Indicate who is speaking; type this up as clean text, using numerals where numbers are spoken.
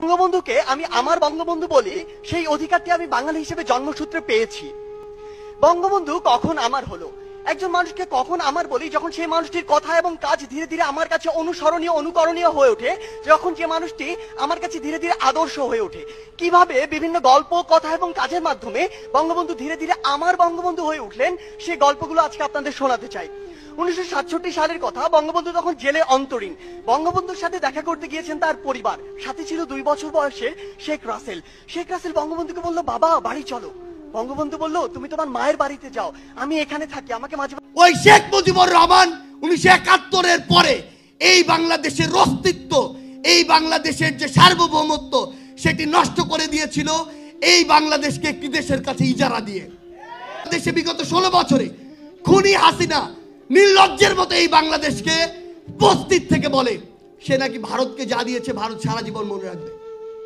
Speaker 1: বঙ্গবন্ধুকে আমি আমার বঙ্গবন্ধু বলি, সেই অধিকারটি আমি বাঙালি হিসেবে জন্মসূত্রে পেয়েছি। বঙ্গবন্ধু কখন আমার হলো? একজন মানুষকে কখন আমার বলি? যখন সেই মানুষটির কথা এবং কাজ ধীরে ধীরে আমার কাছে অনুসরণীয়, অনুকরণীয় হয়ে ওঠে। যখন যে মানুষটি আমার কাছে ধীরে ধীরে আদর্শ হয়ে ওঠে। কিভাবে বিভিন্ন গল্প, কথা এবং কাজের মাধ্যমে বঙ্গবন্ধু ধীরে ধীরে আমার বঙ্গবন্ধু হয়ে উঠলেন, সেই গল্পগুলো আজকে আপনাদের শোনাতে চাই। 1967 সালের কথা। বঙ্গবন্ধু তখন জেলে অন্তরীণ। বঙ্গবন্ধুর সাথে দেখা করতে গিয়েছেন তার পরিবার। সাথে ছিল 2 বছর বয়সের শেখ রাসেল। শেখ রাসেল বঙ্গবন্ধুকে বলল, বাবা বাড়ি চলো। বঙ্গবন্ধু বলল, তুমি তোমার মায়ের বাড়িতে যাও, আমি এখানে থাকি, আমাকে মাঝে।
Speaker 2: ওই শেখ মুজিবুর রহমান 1971-এর পরে এই বাংলাদেশের অস্তিত্ব, এই বাংলাদেশের যে সার্বভৌমত্ব, সেটি নষ্ট করে দিয়েছিল এই বাংলাদেশকে একটি দেশের কাছে ইজারা দিয়ে। দেশে বিগত 16 বছরে খুনি হাসিনা নির্লজ্জের মতো এই বাংলাদেশকে উপস্থিত থেকে বলে সে নাকি ভারতকে যা দিয়েছে ভারত সারা জীবন মনে রাখবে।